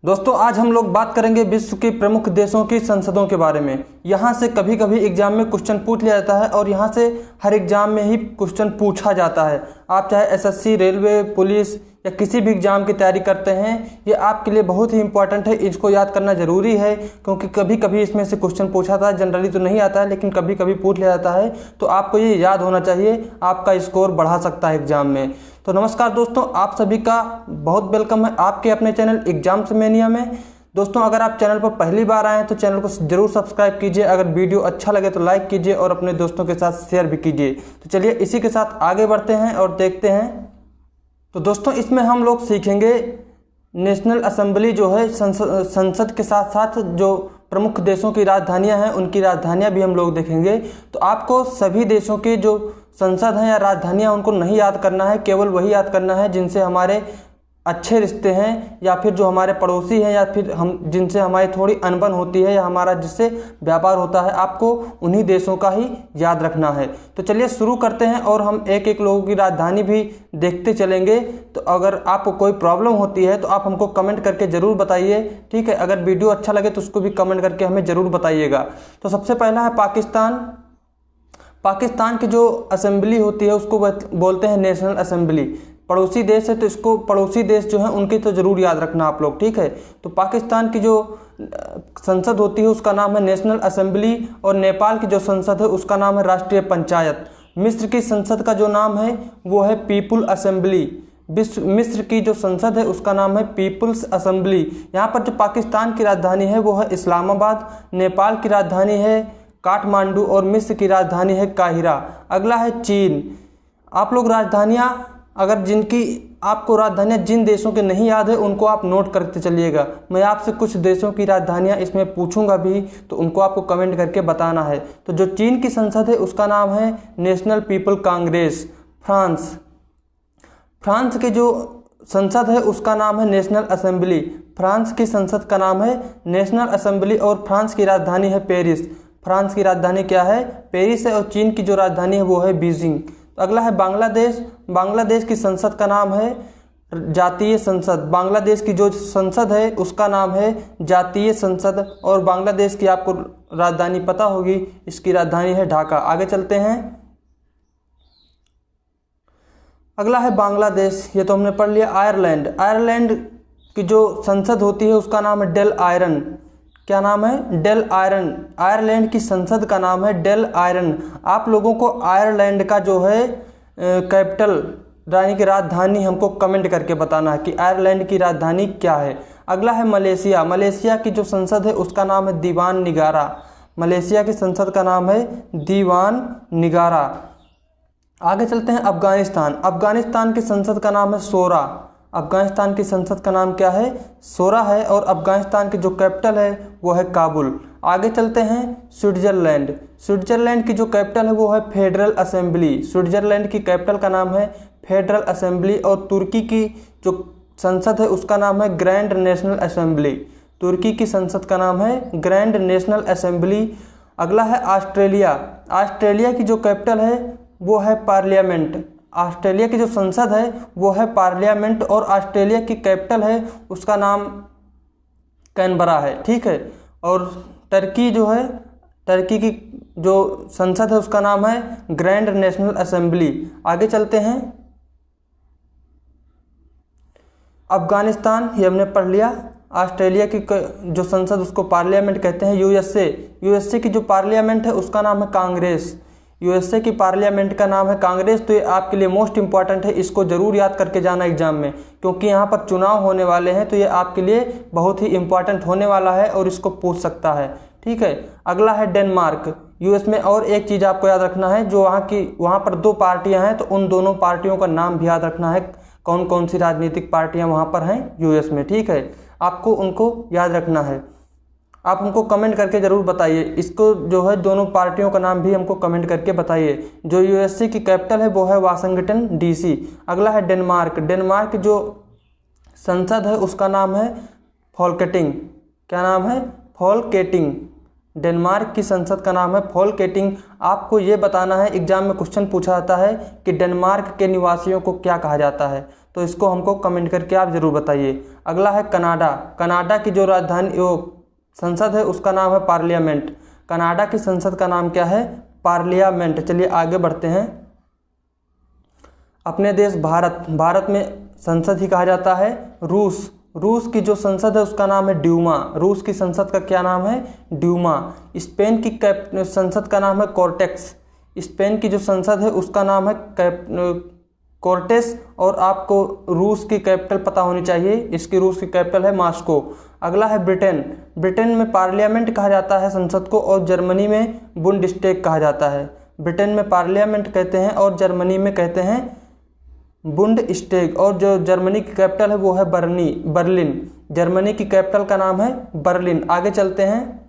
दोस्तों आज हम लोग बात करेंगे विश्व के प्रमुख देशों की संसदों के बारे में। यहाँ से कभी कभी एग्जाम में क्वेश्चन पूछ लिया जाता है और यहाँ से हर एग्जाम में ही क्वेश्चन पूछा जाता है। आप चाहे एसएससी, रेलवे, पुलिस या किसी भी एग्जाम की तैयारी करते हैं, ये आपके लिए बहुत ही इंपॉर्टेंट है। इसको याद करना ज़रूरी है क्योंकि कभी कभी इसमें से क्वेश्चन पूछा था। जनरली तो नहीं आता है लेकिन कभी कभी पूछ लिया जाता है, तो आपको ये याद होना चाहिए, आपका स्कोर बढ़ा सकता है एग्जाम में। तो नमस्कार दोस्तों, आप सभी का बहुत वेलकम है आपके अपने चैनल एग्जाम्स मैनिया में। दोस्तों अगर आप चैनल पर पहली बार आए हैं तो चैनल को जरूर सब्सक्राइब कीजिए। अगर वीडियो अच्छा लगे तो लाइक कीजिए और अपने दोस्तों के साथ शेयर भी कीजिए। तो चलिए इसी के साथ आगे बढ़ते हैं और देखते हैं। तो दोस्तों इसमें हम लोग सीखेंगे नेशनल असेंबली जो है संसद के साथ साथ जो प्रमुख देशों की राजधानियां हैं उनकी राजधानियां भी हम लोग देखेंगे। तो आपको सभी देशों के जो संसद हैं या राजधानियां उनको नहीं याद करना है, केवल वही याद करना है जिनसे हमारे अच्छे रिश्ते हैं या फिर जो हमारे पड़ोसी हैं या फिर हम जिनसे हमारी थोड़ी अनबन होती है या हमारा जिससे व्यापार होता है, आपको उन्हीं देशों का ही याद रखना है। तो चलिए शुरू करते हैं और हम एक एक लोगों की राजधानी भी देखते चलेंगे। तो अगर आपको कोई प्रॉब्लम होती है तो आप हमको कमेंट करके ज़रूर बताइए, ठीक है। अगर वीडियो अच्छा लगे तो उसको भी कमेंट करके हमें ज़रूर बताइएगा। तो सबसे पहला है पाकिस्तान। पाकिस्तान की जो असेंबली होती है उसको बोलते हैं नेशनल असेंबली। पड़ोसी देश है तो इसको पड़ोसी देश जो है उनकी तो ज़रूर याद रखना आप लोग, ठीक है। तो पाकिस्तान की जो संसद होती है उसका नाम है नेशनल असेंबली और नेपाल की जो संसद है उसका नाम है राष्ट्रीय पंचायत। मिस्र की संसद का जो नाम है वो है पीपुल असेंबली। मिस्र की जो संसद है उसका नाम है पीपुल्स असेंबली। यहाँ पर जो पाकिस्तान की राजधानी है वो है इस्लामाबाद, नेपाल की राजधानी है काठमांडू और मिस्र की राजधानी है काहिरा। अगला है चीन। आप लोग राजधानियाँ अगर जिनकी आपको राजधानियाँ जिन देशों के नहीं याद है उनको आप नोट करते चलिएगा। मैं आपसे कुछ देशों की राजधानियाँ इसमें पूछूंगा भी तो उनको आपको कमेंट करके बताना है। तो जो चीन की संसद है उसका नाम है नेशनल पीपल कांग्रेस। फ्रांस की जो संसद है उसका नाम है नेशनल असेंबली। फ्रांस की संसद का नाम है नेशनल असेंबली और फ्रांस की राजधानी है पेरिस। फ्रांस की राजधानी क्या है? पेरिस है। और चीन की जो राजधानी है वो है बीजिंग। तो अगला है बांग्लादेश। बांग्लादेश की संसद का नाम है जातीय संसद। बांग्लादेश की जो संसद है उसका नाम है जातीय संसद और बांग्लादेश की आपको राजधानी पता होगी, इसकी राजधानी है ढाका। आगे चलते हैं। अगला है बांग्लादेश, ये तो हमने पढ़ लिया। आयरलैंड। आयरलैंड की जो संसद होती है उसका नाम है डेल आयरन। क्या नाम है? Del iron. आयरलैंड की संसद का नाम है डेल आयरन। आप लोगों को आयरलैंड का जो है कैपिटल यानी कि राजधानी हमको कमेंट करके बताना है कि आयरलैंड की राजधानी क्या है। अगला है मलेशिया। मलेशिया की जो संसद है उसका नाम है दीवान निगारा। मलेशिया की संसद का नाम है दीवान निगारा। आगे चलते हैं अफगानिस्तान। अफगानिस्तान की संसद का नाम है शोरा। अफगानिस्तान की संसद का नाम क्या है? शोरा है। और अफगानिस्तान की जो कैपिटल है वो है काबुल। आगे चलते हैं स्विट्जरलैंड। स्विट्जरलैंड की जो कैपिटल है वो है फेडरल असेंबली। स्विट्जरलैंड की कैपिटल का नाम है फेडरल असेंबली। और तुर्की की जो संसद है उसका नाम है ग्रैंड नेशनल असेंबली। तुर्की की संसद का नाम है ग्रैंड नेशनल असेंबली। अगला है ऑस्ट्रेलिया। ऑस्ट्रेलिया की जो कैपिटल है वो है पार्लियामेंट। ऑस्ट्रेलिया की जो संसद है वो है पार्लियामेंट और ऑस्ट्रेलिया की कैपिटल है उसका नाम कैनबरा है, ठीक है। और टर्की जो है, टर्की की जो संसद है उसका नाम है ग्रैंड नेशनल असेंबली। आगे चलते हैं। अफगानिस्तान ये हमने पढ़ लिया। ऑस्ट्रेलिया की जो संसद उसको पार्लियामेंट कहते हैं। यूएसए की जो पार्लियामेंट है उसका नाम है कांग्रेस। यूएसए की पार्लियामेंट का नाम है कांग्रेस। तो ये आपके लिए मोस्ट इंपॉर्टेंट है, इसको ज़रूर याद करके जाना एग्जाम में क्योंकि यहाँ पर चुनाव होने वाले हैं। तो ये आपके लिए बहुत ही इंपॉर्टेंट होने वाला है और इसको पूछ सकता है, ठीक है। अगला है डेनमार्क। यूएस में और एक चीज़ आपको याद रखना है, जो वहाँ पर दो पार्टियाँ हैं तो उन दोनों पार्टियों का नाम भी याद रखना है, कौन कौन सी राजनीतिक पार्टियाँ वहाँ पर हैं यूएस में, ठीक है। आपको उनको याद रखना है। आप हमको कमेंट करके ज़रूर बताइए। इसको जो है दोनों पार्टियों का नाम भी हमको कमेंट करके बताइए। जो यूएसए की कैपिटल है वो है वाशिंगटन डीसी। अगला है डेनमार्क। डेनमार्क जो संसद है उसका नाम है फॉल्केटिंग। क्या नाम है? फॉल्केटिंग। डेनमार्क की संसद का नाम है फॉल्केटिंग। आपको ये बताना है, एग्जाम में क्वेश्चन पूछा जाता है कि डेनमार्क के निवासियों को क्या कहा जाता है। तो इसको हमको कमेंट करके आप ज़रूर बताइए। अगला है कनाडा। कनाडा की जो राजधानी संसद है उसका नाम है पार्लियामेंट। कनाडा की संसद का नाम क्या है? पार्लियामेंट। चलिए आगे बढ़ते हैं। अपने देश भारत में संसद ही कहा जाता है रूस की जो संसद है उसका नाम है ड्यूमा। रूस की संसद का क्या नाम है? ड्यूमा। स्पेन की संसद का नाम है कॉर्टेक्स। स्पेन की जो संसद है उसका नाम है कोर्टेस। और आपको रूस की कैपिटल पता होनी चाहिए, इसकी रूस की कैपिटल है मॉस्को। अगला है ब्रिटेन में पार्लियामेंट कहा जाता है संसद को, और जर्मनी में बुंडस्टैग कहा जाता है। ब्रिटेन में पार्लियामेंट कहते हैं और जर्मनी में कहते हैं बुंडस्टैग। और जो जर्मनी की कैपिटल है वो है बर्लिन। जर्मनी की कैपिटल का नाम है बर्लिन। आगे चलते हैं।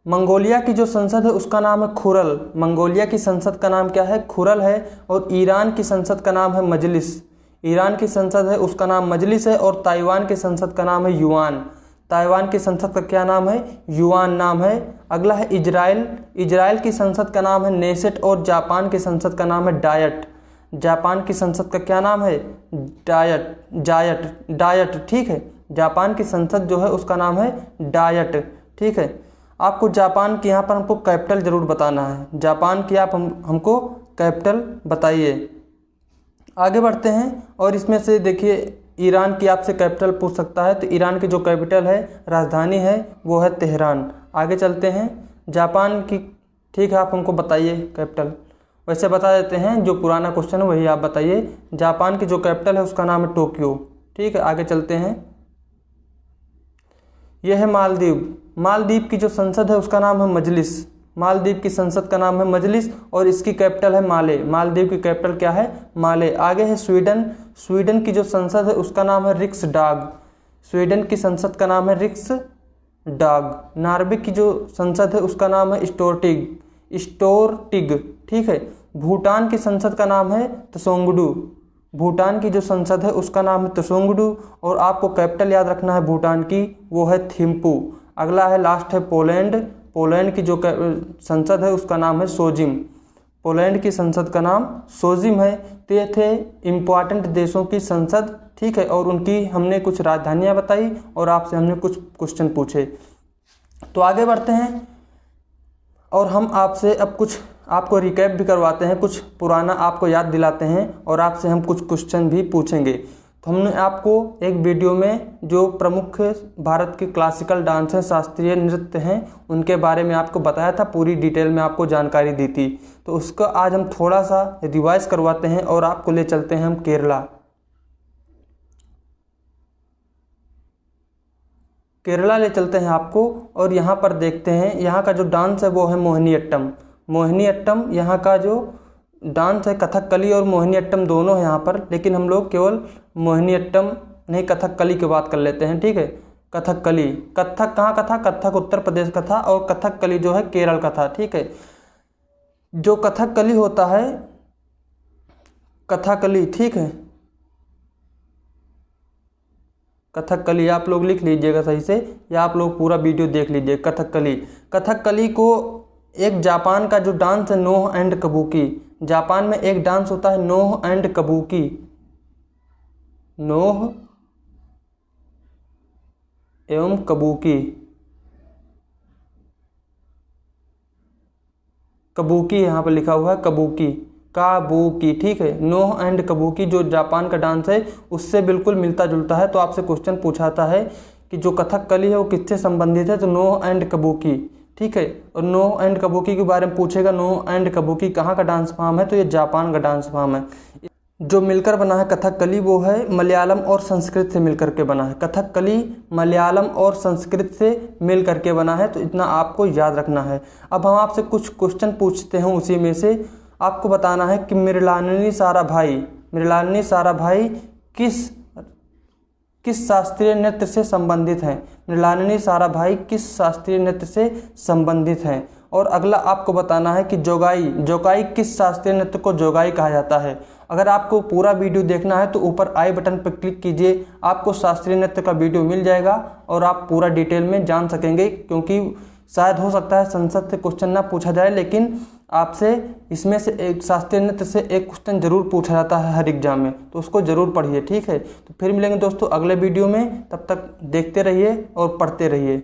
मंगोलिया की जो संसद है उसका नाम है खुरल। मंगोलिया की संसद का नाम क्या है? खुरल है। और ईरान की संसद का नाम है मजलिस। ईरान की संसद है उसका नाम मजलिस है। और ताइवान की संसद का नाम है युआन। ताइवान की संसद का क्या नाम है? युआन नाम है। अगला है इजराइल की संसद का नाम है नेसेट। और जापान की संसद का नाम है डायट। जापान की संसद का क्या नाम है? डायट। ठीक है, जापान की संसद जो है उसका नाम है डायट। ठीक है, आपको जापान की यहाँ पर हमको कैपिटल जरूर बताना है। जापान की आप हमको कैपिटल बताइए। आगे बढ़ते हैं। और इसमें से देखिए ईरान की आपसे कैपिटल पूछ सकता है, तो ईरान की जो कैपिटल है, राजधानी है, वो है तेहरान। आगे चलते हैं। जापान की, ठीक है, आप हमको बताइए कैपिटल। वैसे बता देते हैं, जो पुराना क्वेश्चन है वही आप बताइए। जापान की जो कैपिटल है उसका नाम है टोक्यो। ठीक है, आगे चलते हैं। यह है मालदीव की जो संसद है उसका नाम है मजलिस। मालदीव की संसद का नाम है मजलिस और इसकी कैपिटल है माले। मालदीव की कैपिटल क्या है? माले। आगे है स्वीडन की जो संसद है उसका नाम है रिक्सडाग। स्वीडन की संसद का नाम है रिक्सडाग। नॉर्वे की जो संसद है उसका नाम है स्टोरटिग। ठीक है। भूटान की संसद का नाम है त्सोंगडू। भूटान की जो संसद है उसका नाम है त्सोंगडू। और आपको कैपिटल याद रखना है भूटान की, वो है थिम्पू। अगला है, लास्ट है पोलैंड की जो संसद है उसका नाम है सोजिम। पोलैंड की संसद का नाम सोजिम है। तो ये थे इम्पॉर्टेंट देशों की संसद। ठीक है, और उनकी हमने कुछ राजधानियां बताई और आपसे हमने कुछ क्वेश्चन पूछे। तो आगे बढ़ते हैं और हम आपसे अब कुछ आपको रिकैप भी करवाते हैं, कुछ पुराना आपको याद दिलाते हैं और आपसे हम कुछ क्वेश्चन भी पूछेंगे। तो हमने आपको एक वीडियो में जो प्रमुख भारत के क्लासिकल डांस हैं, शास्त्रीय नृत्य हैं, उनके बारे में आपको बताया था, पूरी डिटेल में आपको जानकारी दी थी। तो उसका आज हम थोड़ा सा रिवाइज करवाते हैं और आपको ले चलते हैं हम केरला ले चलते हैं आपको। और यहाँ पर देखते हैं, यहाँ का जो डांस है वो है मोहिनीअट्टम। यहाँ का जो डांस है कथकली और मोहिनीअट्टम दोनों है यहाँ पर, लेकिन हम लोग केवल मोहिनीअट्टम नहीं कथकली की बात कर लेते हैं। ठीक है, कथक कहाँ का था? कथक उत्तर प्रदेश का था और कथकली जो है केरल का था। ठीक है, जो कथकली होता है, कथकली, ठीक है, कथकली आप लोग लिख लीजिएगा सही से, या आप लोग पूरा वीडियो देख लीजिए। कथकली को एक जापान का जो डांस है नोह एंड कबूकी, जापान में एक डांस होता है नोह एंड कबूकी। नोह एवं कबूकी यहाँ पर लिखा हुआ है काबूकी। ठीक है, नोह एंड कबूकी जो जापान का डांस है उससे बिल्कुल मिलता जुलता है। तो आपसे क्वेश्चन पूछाता है कि जो कथकली है वो किससे संबंधित है, तो नोह एंड कबूकी। ठीक है, और नोह एंड कबूकी के बारे में पूछेगा। नोह एंड कबूकी कहाँ का डांस फॉर्म है, तो ये जापान का डांस फॉर्म है। जो मिलकर बना है कथकली वो है मलयालम और संस्कृत से मिलकर के बना है। कथकली मलयालम और संस्कृत से मिल करके बना है, तो इतना आपको याद रखना है। अब हम आपसे कुछ क्वेश्चन पूछते हैं, उसी में से आपको बताना है कि मृणालिनी साराभाई किस शास्त्रीय नृत्य से संबंधित हैं। मृणालिनी साराभाई किस शास्त्रीय नृत्य से संबंधित हैं। और अगला आपको बताना है कि जोगाई किस शास्त्रीय नृत्य को जोगाई कहा जाता है। अगर आपको पूरा वीडियो देखना है तो ऊपर आई बटन पर क्लिक कीजिए, आपको शास्त्रीय नृत्य का वीडियो मिल जाएगा और आप पूरा डिटेल में जान सकेंगे। क्योंकि शायद हो सकता है संसद से क्वेश्चन ना पूछा जाए, लेकिन आपसे इसमें से एक शास्त्रीय नृत्य से एक क्वेश्चन जरूर पूछा जाता है हर एग्जाम में, तो उसको जरूर पढ़िए। ठीक है, तो फिर मिलेंगे दोस्तों अगले वीडियो में, तब तक देखते रहिए और पढ़ते रहिए।